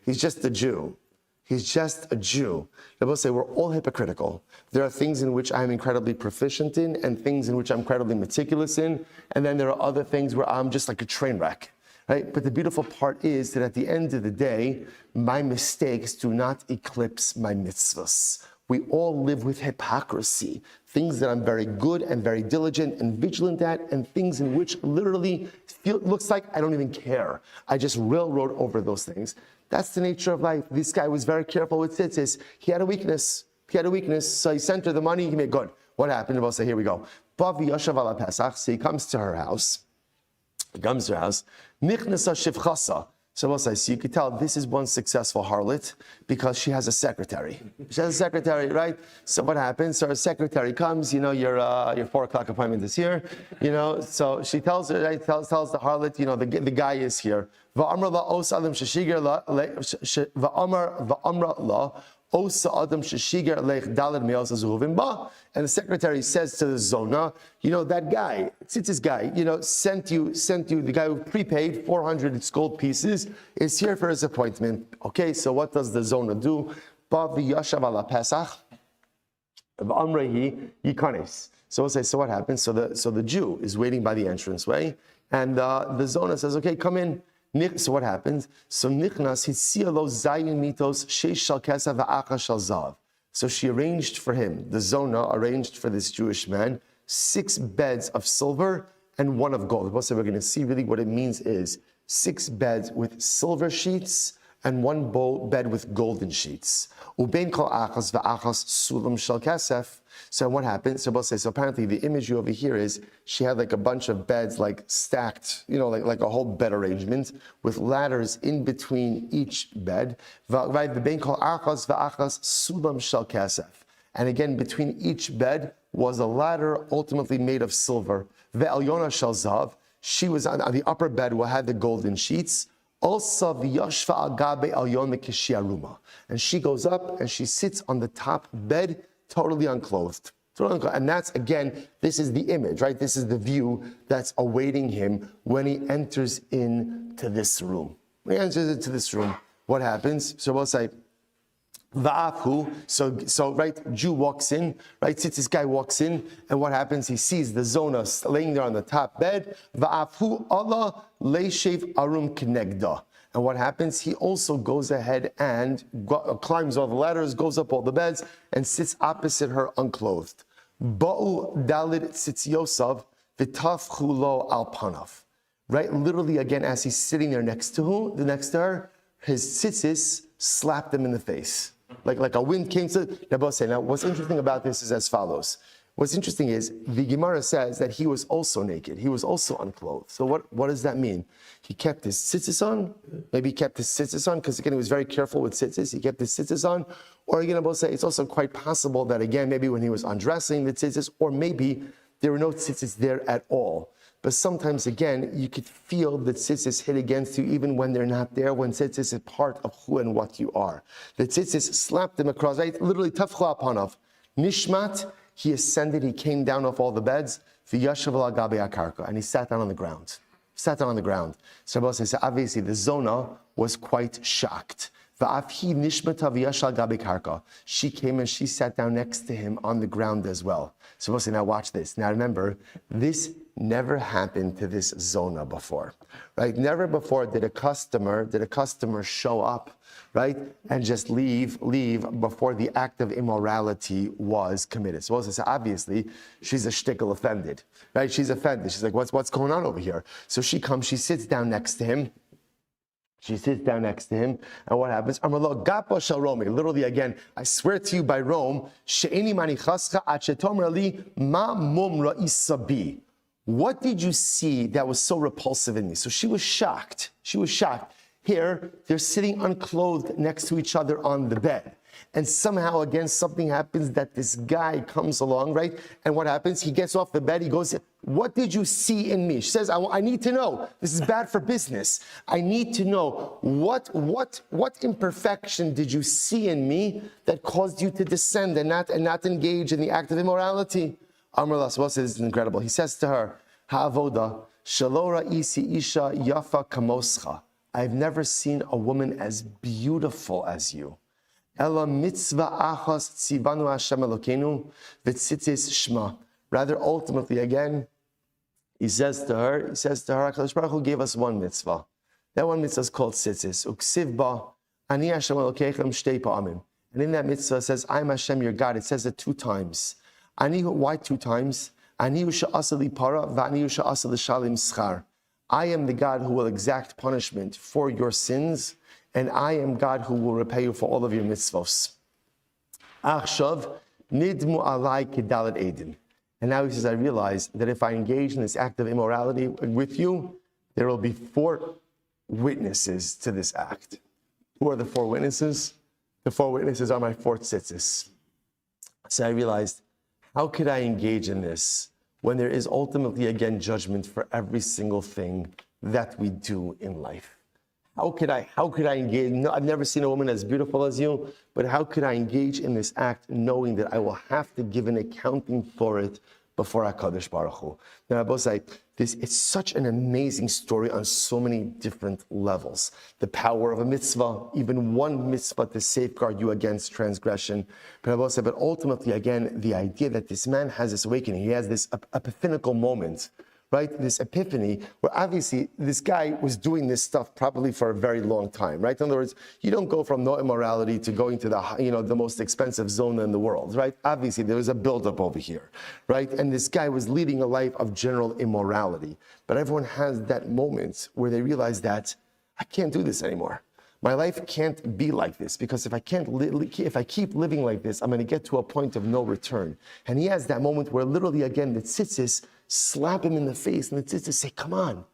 He's just a Jew. He's just a Jew. We'll say, we're all hypocritical. There are things in which I'm incredibly proficient in and things in which I'm incredibly meticulous in. And then there are other things where I'm just like a train wreck. Right? But the beautiful part is that at the end of the day, my mistakes do not eclipse my mitzvahs. We all live with hypocrisy, things that I'm very good and very diligent and vigilant at, and things in which literally looks like I don't even care. I just railroad over those things. That's the nature of life. This guy was very careful with tzitzis. He had a weakness, so he sent her the money. He made good. What happened? We'll say, here we go. So he comes to her house. Nichnasa shivchasa. So we'll say, so you could tell this is one successful harlot because she has a secretary. She has a secretary, right? So what happens? So her secretary comes, your 4 o'clock appointment is here, so she tells her, right, tells the harlot, the guy is here. Va'amra la os adam sheshiger la, va'amra la os adam sheshiger lech dalad meos azuvim ba. And the secretary says to the zona, that guy, Tzitzis guy, sent you, the guy who prepaid 400 gold pieces, is here for his appointment. Okay, so what does the zona do? Ba v'yashav ala pesach, v'amrehi yikanes. So we'll say, so what happens? So the Jew is waiting by the entranceway, and the zona says, okay, come in. So what happens? So nichnas hitziya lo zayin mitos sheish shal kesef v'acha shal zav. So she arranged for him, the zona arranged for this Jewish man, 6 beds of silver and 1 of gold. Also, we're going to see really what it means is 6 beds with silver sheets and 1 bed with golden sheets. Ubein kol achas v'achas sulam shel kesef. So what happened? So we'll say, so apparently the imagery over here is she had like a bunch of beds like stacked, like a whole bed arrangement with ladders in between each bed. And again, between each bed was a ladder ultimately made of silver. She was on the upper bed where had the golden sheets. And she goes up and she sits on the top bed totally unclothed. And that's, again, this is the image, right? This is the view that's awaiting him when he enters into this room. When he enters into this room, what happens? So we'll say, Va'afu, so right, Jew walks in, right? This guy walks in, and what happens? He sees the zona laying there on the top bed. Va'afu Allah leishev arum knegda. And what happens? He also goes ahead and climbs all the ladders, goes up all the beds, and sits opposite her unclothed. Ba'u dalid tzitziosav v'tafchu lo al panav. Right? Literally, again, as he's sitting there next to her, his tzitzis slapped him in the face. Like a wind came to Nabose. Now, what's interesting about this is as follows. What's interesting is the Gemara says that he was also naked. He was also unclothed. So what does that mean? He kept his tzitzis on. Maybe he kept his tzitzis on because, again, he was very careful with tzitzis. He kept his tzitzis on. Or, again, Nabose, it's also quite possible that, again, maybe when he was undressing the tzitzis, or maybe there were no tzitzis there at all. But sometimes, again, you could feel the tzitzis hit against you even when they're not there, when tzitzis is part of who and what you are. The tzitzis slapped him across, right? Literally, tafchu apanav. Nishmat, he ascended, he came down off all the beds, v'yashav al gabe akarka, and he sat down on the ground. So Rabbi says, obviously, the Zona was quite shocked. She came and she sat down next to him on the ground as well. So now watch this. Now remember, this never happened to this Zona before, right? Never before did a customer show up, right, and just leave before the act of immorality was committed. So obviously, she's a shtickle offended, right? She's offended. She's like, what's going on over here? So she comes, she sits down next to him. And what happens? Amarlo gapa shel Romi. Literally, again, I swear to you by Rome, she'eni manichascha ad shetomer li ma mumra isabi. What did you see that was so repulsive in me? So she was shocked. Here, they're sitting unclothed next to each other on the bed. And somehow, again, something happens that this guy comes along, right? And what happens? He gets off the bed. He goes, what did you see in me? She says, I need to know. This is bad for business. I need to know what imperfection did you see in me that caused you to descend and not engage in the act of immorality? Amar Laswa says, this is incredible. He says to her, Ha'avoda, shalora isi isha yafa kamoscha. I've never seen a woman as beautiful as you. Ela mitzvah achas tzivanu Hashem Elokeinu v'tzitzis shma. Rather, ultimately, again, he says to her, HaKadosh Baruch Hu gave us one mitzvah. That one mitzvah is called tzitzis. Uksiv ba, ani Hashem Elokeichem shtei pa'amim. And in that mitzvah it says, I'm Hashem your God. It says it 2 times. Why 2 times? Ani sha'asa li para v'ani sha'asa li shalim schar. I am the God who will exact punishment for your sins, and I am God who will repay you for all of your mitzvos. Achshav nidmu alai kedalet edim. And now he says, I realize that if I engage in this act of immorality with you, there will be 4 witnesses to this act. Who are the 4 witnesses? The 4 witnesses are my 4 tzitzis. So I realized, how could I engage in this when there is ultimately, again, judgment for every single thing that we do in life? How could I engage? No, I've never seen a woman as beautiful as you, but how could I engage in this act knowing that I will have to give an accounting for it before HaKadosh Baruch Hu? Now, both say this, it's such an amazing story on so many different levels. The power of a mitzvah, even one mitzvah to safeguard you against transgression. But ultimately, again, the idea that this man has this awakening, he has this epiphanical moment, right? This epiphany, where obviously this guy was doing this stuff probably for a very long time, right? In other words, you don't go from no immorality to going to the most expensive zone in the world, right? Obviously, there was a buildup over here, right? And this guy was leading a life of general immorality. But everyone has that moment where they realize that I can't do this anymore. My life can't be like this, because if I keep living like this, I'm going to get to a point of no return. And he has that moment where literally, again, the tzitzis slap him in the face, and the tzitzis say, come on,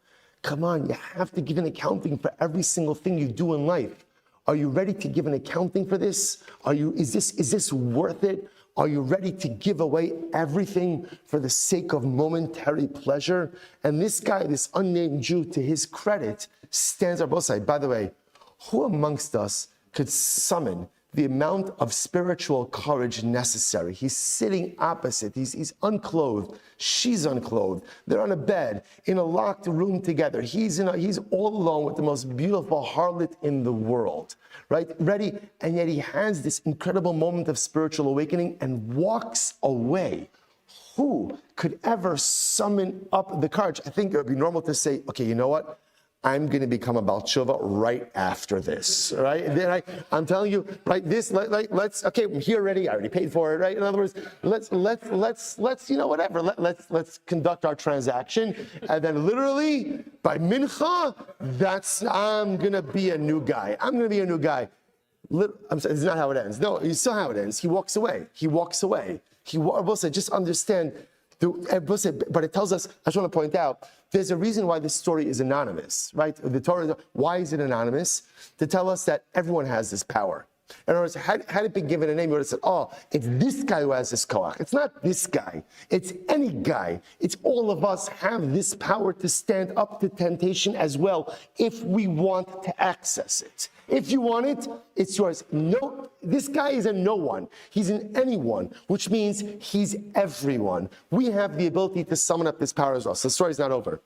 you have to give an accounting for every single thing you do in life. Are you ready to give an accounting for this? Is this worth it? Are you ready to give away everything for the sake of momentary pleasure? And this guy, this unnamed Jew, to his credit, stands on both sides. By the way, who amongst us could summon the amount of spiritual courage necessary? He's sitting opposite. He's unclothed. She's unclothed. They're on a bed in a locked room together. He's all alone with the most beautiful harlot in the world, right? Ready, and yet he has this incredible moment of spiritual awakening and walks away. Who could ever summon up the courage? I think it would be normal to say, okay, you know what? I'm going to become a Baal Tshuva right after this, right? Then I'm telling you, right? This, let's. Okay, I'm here already. I already paid for it, right? In other words, let's whatever. Let's conduct our transaction, and then literally by mincha, I'm going to be a new guy. I'm going to be a new guy. I'm sorry, this is not how it ends. No, you saw how it ends. He walks away. Just understand. But it tells us, I just want to point out, there's a reason why this story is anonymous, right? The Torah, why is it anonymous? To tell us that everyone has this power. In other words, had it been given a name, you would have said, oh, it's this guy who has this koach. It's not this guy. It's any guy. It's all of us have this power to stand up to temptation as well if we want to access it. If you want it, it's yours. No, this guy is a no one. He's an anyone, which means he's everyone. We have the ability to summon up this power as well. So the story's not over.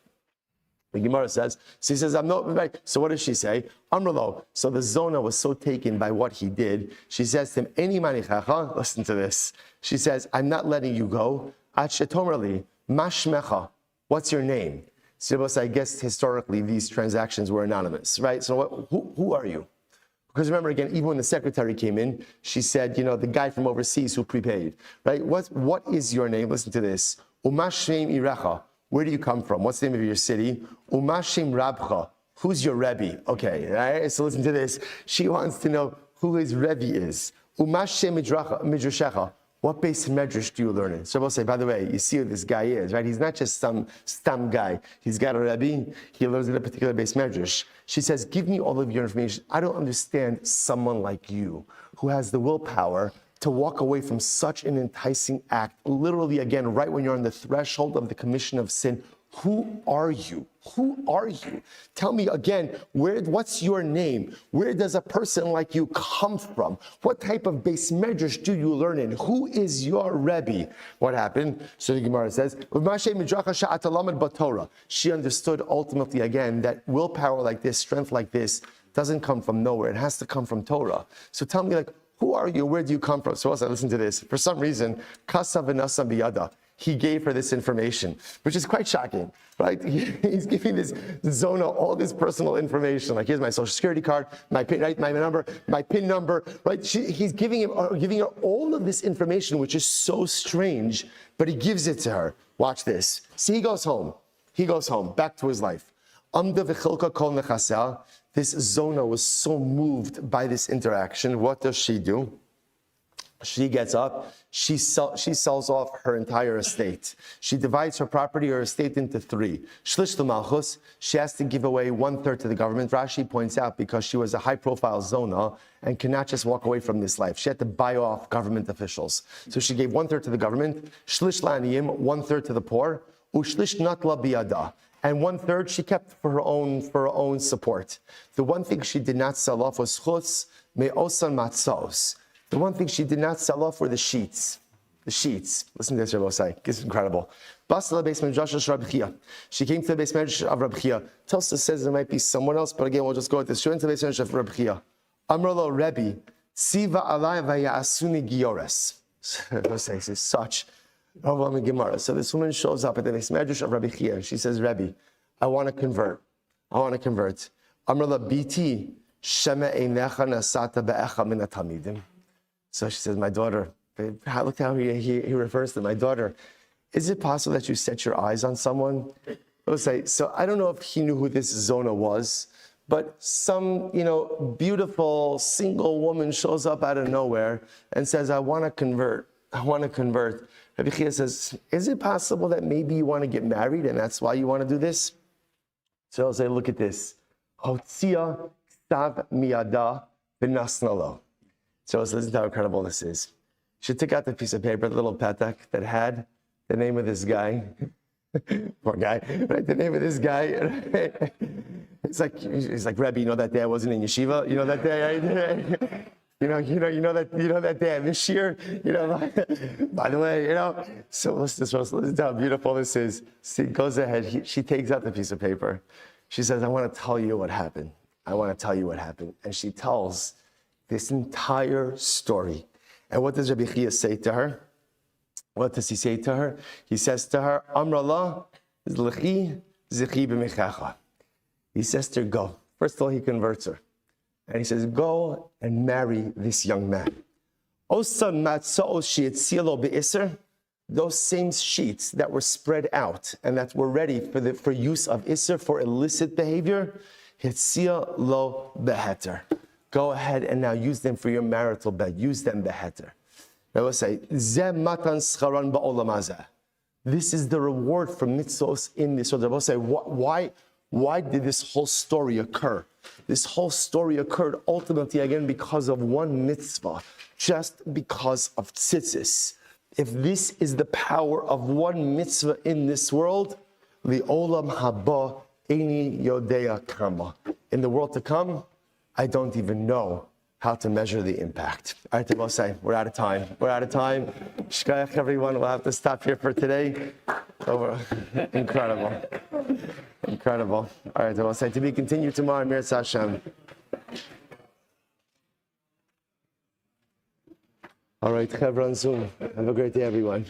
The Gemara says, she says, I'm not right. So what does she say? Amrlo. So the Zona was so taken by what he did. She says to him, Eni manichacha. Listen to this. She says, I'm not letting you go. Achetomerli, mashmecha. What's your name? So I guess historically these transactions were anonymous, right? So who are you? Because remember again, even when the secretary came in, she said, the guy from overseas who prepaid, right? What is your name? Listen to this. Umashem irecha. Where do you come from? What's the name of your city? Umashem Rabcha. Who's your Rebbe? Okay, right? So listen to this. She wants to know who his Rebbe is. Umashem Midrashecha. What base medrash do you learn in? So we'll say, by the way, you see who this guy is, right? He's not just some stam guy. He's got a Rebbe. He learns in a particular base medrash. She says, give me all of your information. I don't understand someone like you who has the willpower to walk away from such an enticing act, literally, again, right when you're on the threshold of the commission of sin. Who are you? Who are you? Tell me again, what's your name? Where does a person like you come from? What type of base medrash do you learn in? Who is your Rebbe? What happened? So the Gemara says, she understood ultimately, again, that willpower like this, strength like this, doesn't come from nowhere. It has to come from Torah. So tell me, who are you? Where do you come from? So also listen to this. For some reason, Kasav v'nasam biyada. He gave her this information, which is quite shocking, right? He's giving this Zona all this personal information, like here's my social security card, my PIN, right, my number, my PIN number, right? He's giving her all of this information, which is so strange, but he gives it to her. Watch this. See, he goes home, back to his life. This Zona was so moved by this interaction. What does she do? She gets up, she sells off her entire estate. She divides her property, her estate, into three. Shlish Malchus, she has to give away 1/3 to the government. Rashi points out because she was a high-profile Zona and cannot just walk away from this life. She had to buy off government officials. So she gave 1/3 to the government, Shlish Laniyim, 1/3 to the poor, Ushlish Natla Biyada. And 1/3 she kept for her own support. The one thing she did not sell off was chutz me'osan matzos. The one thing she did not sell off were the sheets. The sheets. Listen to this, Rabbi. It's incredible. She came to the base medrash of Rabbi Chia. Tosa says there might be someone else, but again, we'll just go with this. She went to the base medrash of Rabbi Chia. Amrlo Rebbe, Siva alai vayasuni giores. This is such overwhelming Gemara. So this woman shows up at the base medrash of Rabbi Chia. She says, Rebbe, I want to convert. Amrlo biti shema einecha nasata be'echa min hatamidim. So she says, my daughter, look how he refers to my daughter. Is it possible that you set your eyes on someone? I'll say, so I don't know if he knew who this Zona was, but some, beautiful single woman shows up out of nowhere and says, I want to convert. Rabbi Chia says, is it possible that maybe you want to get married and that's why you want to do this? So I'll say, look at this. Hotzia stav miyada v'nasnalo. So listen to how incredible this is. She took out the piece of paper, the little patak that had the name of this guy. Poor guy, right? The name of this guy. It's like Rebbe, that day I wasn't in yeshiva. That day that day this year. By the way, So listen to how beautiful this is. She goes ahead. She takes out the piece of paper. She says, I want to tell you what happened. And she tells this entire story. And what does Rabbi Chia say to her? What does he say to her? He says to her, Amrallah, zlechi zechi b'mechacha. He says to her, go. First of all, he converts her. And he says, go and marry this young man. Those same sheets that were spread out and that were ready for use of Isser for illicit behavior, Hitzia lo beheter. Go ahead and now use them for your marital bed. Use them beheter. I will say, this is the reward for mitzvos in this world. I will say, why did this whole story occur? This whole story occurred ultimately, again, because of one mitzvah, just because of tzitzis. If this is the power of one mitzvah in this world, the olam haba eini yodea kama. In the world to come, I don't even know how to measure the impact. All right, we'll say, we're out of time. Shkayach, everyone. We'll have to stop here for today. Incredible. All right, we'll say, to be continued tomorrow, Mir Hashem. All right, Chevron Zoom. Have a great day, everyone.